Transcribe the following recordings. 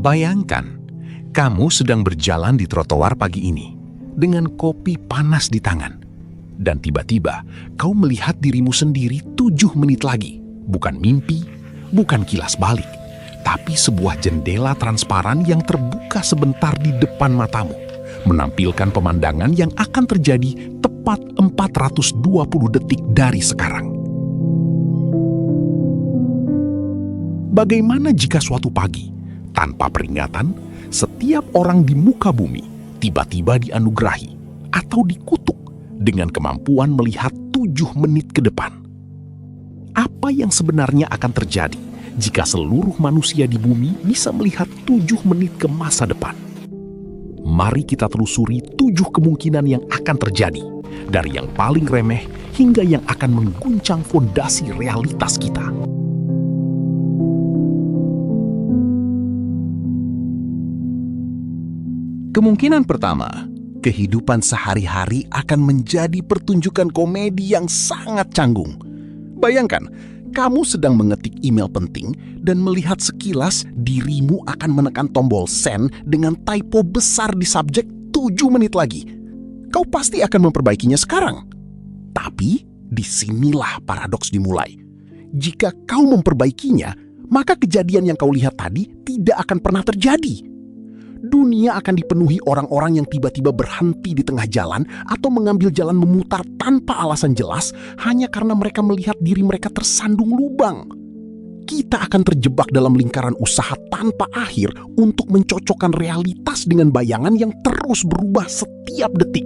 Bayangkan, kamu sedang berjalan di trotoar pagi ini dengan kopi panas di tangan. Dan tiba-tiba kau melihat dirimu sendiri 7 menit lagi. Bukan mimpi, bukan kilas balik, tapi sebuah jendela transparan yang terbuka sebentar di depan matamu, menampilkan pemandangan yang akan terjadi tepat 420 detik dari sekarang. Bagaimana jika suatu pagi, tanpa peringatan, setiap orang di muka bumi tiba-tiba dianugerahi atau dikutuk dengan kemampuan melihat 7 menit ke depan? Apa yang sebenarnya akan terjadi jika seluruh manusia di bumi bisa melihat 7 menit ke masa depan? Mari kita telusuri 7 kemungkinan yang akan terjadi, dari yang paling remeh hingga yang akan mengguncang fondasi realitas kita. Kemungkinan pertama, kehidupan sehari-hari akan menjadi pertunjukan komedi yang sangat canggung. Bayangkan, kamu sedang mengetik email penting dan melihat sekilas dirimu akan menekan tombol send dengan typo besar di subjek 7 menit lagi. Kau pasti akan memperbaikinya sekarang. Tapi disinilah paradoks dimulai. Jika kau memperbaikinya, maka kejadian yang kau lihat tadi tidak akan pernah terjadi. Dunia akan dipenuhi orang-orang yang tiba-tiba berhenti di tengah jalan atau mengambil jalan memutar tanpa alasan jelas hanya karena mereka melihat diri mereka tersandung lubang. Kita akan terjebak dalam lingkaran usaha tanpa akhir untuk mencocokkan realitas dengan bayangan yang terus berubah setiap detik.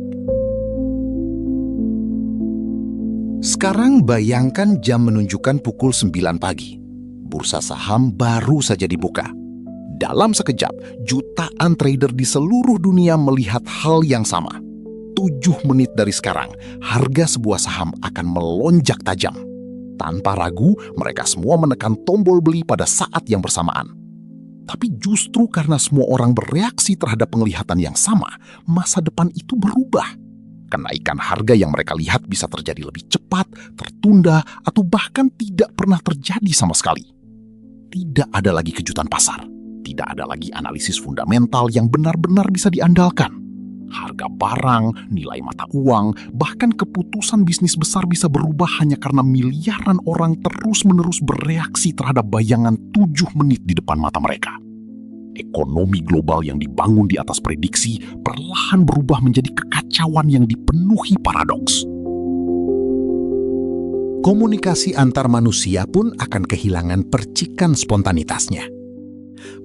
Sekarang bayangkan jam menunjukkan pukul 9 pagi. Bursa saham baru saja dibuka. Dalam sekejap, jutaan trader di seluruh dunia melihat hal yang sama. 7 menit dari sekarang, harga sebuah saham akan melonjak tajam. Tanpa ragu, mereka semua menekan tombol beli pada saat yang bersamaan. Tapi justru karena semua orang bereaksi terhadap penglihatan yang sama, masa depan itu berubah. Kenaikan harga yang mereka lihat bisa terjadi lebih cepat, tertunda, atau bahkan tidak pernah terjadi sama sekali. Tidak ada lagi kejutan pasar. Tidak ada lagi analisis fundamental yang benar-benar bisa diandalkan. Harga barang, nilai mata uang, bahkan keputusan bisnis besar bisa berubah hanya karena miliaran orang terus-menerus bereaksi terhadap bayangan 7 menit di depan mata mereka. Ekonomi global yang dibangun di atas prediksi perlahan berubah menjadi kekacauan yang dipenuhi paradoks. Komunikasi antar manusia pun akan kehilangan percikan spontanitasnya.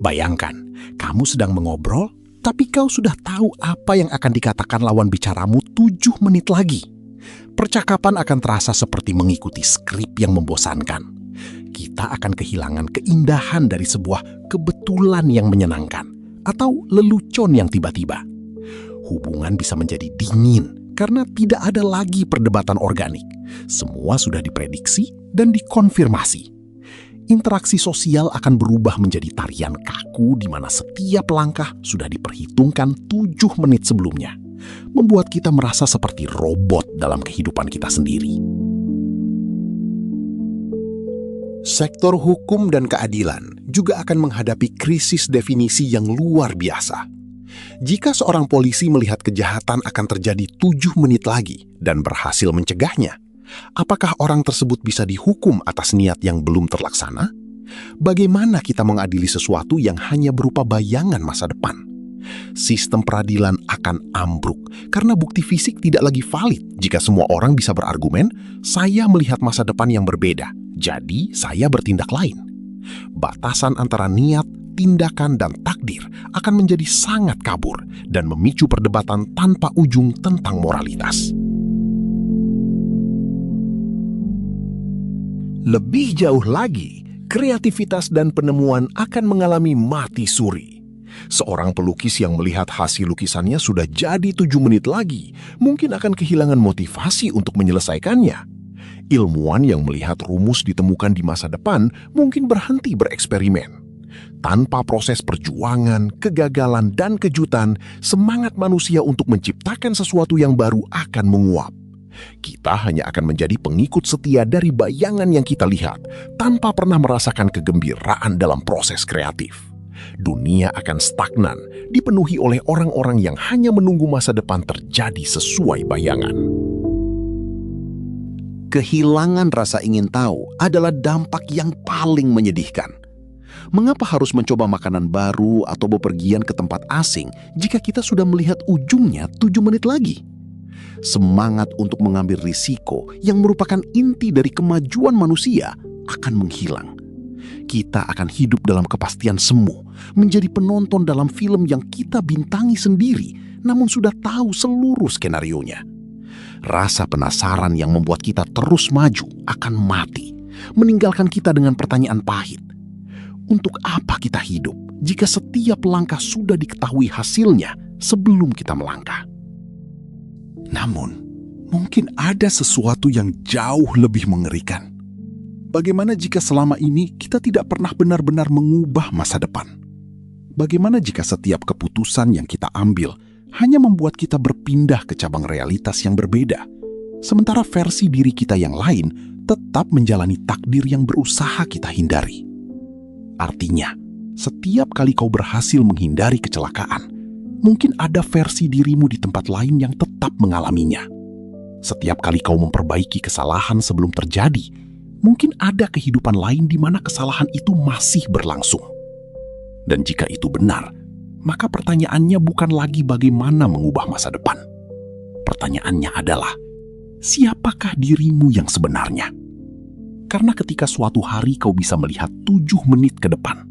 Bayangkan, kamu sedang mengobrol, tapi kau sudah tahu apa yang akan dikatakan lawan bicaramu 7 menit lagi. Percakapan akan terasa seperti mengikuti skrip yang membosankan. Kita akan kehilangan keindahan dari sebuah kebetulan yang menyenangkan, atau lelucon yang tiba-tiba. Hubungan bisa menjadi dingin, karena tidak ada lagi perdebatan organik. Semua sudah diprediksi dan dikonfirmasi. Interaksi sosial akan berubah menjadi tarian kaku di mana setiap langkah sudah diperhitungkan 7 menit sebelumnya, membuat kita merasa seperti robot dalam kehidupan kita sendiri. Sektor hukum dan keadilan juga akan menghadapi krisis definisi yang luar biasa. Jika seorang polisi melihat kejahatan akan terjadi 7 menit lagi dan berhasil mencegahnya, apakah orang tersebut bisa dihukum atas niat yang belum terlaksana? Bagaimana kita mengadili sesuatu yang hanya berupa bayangan masa depan? Sistem peradilan akan ambruk karena bukti fisik tidak lagi valid jika semua orang bisa berargumen, saya melihat masa depan yang berbeda, jadi saya bertindak lain. Batasan antara niat, tindakan, dan takdir akan menjadi sangat kabur dan memicu perdebatan tanpa ujung tentang moralitas. Lebih jauh lagi, kreativitas dan penemuan akan mengalami mati suri. Seorang pelukis yang melihat hasil lukisannya sudah jadi 7 menit lagi, mungkin akan kehilangan motivasi untuk menyelesaikannya. Ilmuwan yang melihat rumus ditemukan di masa depan mungkin berhenti bereksperimen. Tanpa proses perjuangan, kegagalan, dan kejutan, semangat manusia untuk menciptakan sesuatu yang baru akan menguap. Kita hanya akan menjadi pengikut setia dari bayangan yang kita lihat, tanpa pernah merasakan kegembiraan dalam proses kreatif. Dunia akan stagnan, dipenuhi oleh orang-orang yang hanya menunggu masa depan terjadi sesuai bayangan. Kehilangan rasa ingin tahu adalah dampak yang paling menyedihkan. Mengapa harus mencoba makanan baru atau bepergian ke tempat asing jika kita sudah melihat ujungnya 7 menit lagi? Semangat untuk mengambil risiko yang merupakan inti dari kemajuan manusia akan menghilang. Kita akan hidup dalam kepastian semu, menjadi penonton dalam film yang kita bintangi sendiri, namun sudah tahu seluruh skenarionya. Rasa penasaran yang membuat kita terus maju akan mati, meninggalkan kita dengan pertanyaan pahit. Untuk apa kita hidup jika setiap langkah sudah diketahui hasilnya sebelum kita melangkah? Namun, mungkin ada sesuatu yang jauh lebih mengerikan. Bagaimana jika selama ini kita tidak pernah benar-benar mengubah masa depan? Bagaimana jika setiap keputusan yang kita ambil hanya membuat kita berpindah ke cabang realitas yang berbeda, sementara versi diri kita yang lain tetap menjalani takdir yang berusaha kita hindari? Artinya, setiap kali kau berhasil menghindari kecelakaan, mungkin ada versi dirimu di tempat lain yang tetap mengalaminya. Setiap kali kau memperbaiki kesalahan sebelum terjadi, mungkin ada kehidupan lain di mana kesalahan itu masih berlangsung. Dan jika itu benar, maka pertanyaannya bukan lagi bagaimana mengubah masa depan. Pertanyaannya adalah, siapakah dirimu yang sebenarnya? Karena ketika suatu hari kau bisa melihat 7 menit ke depan,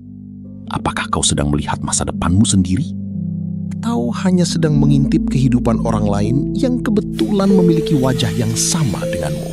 apakah kau sedang melihat masa depanmu sendiri? Atau hanya sedang mengintip kehidupan orang lain yang kebetulan memiliki wajah yang sama denganmu?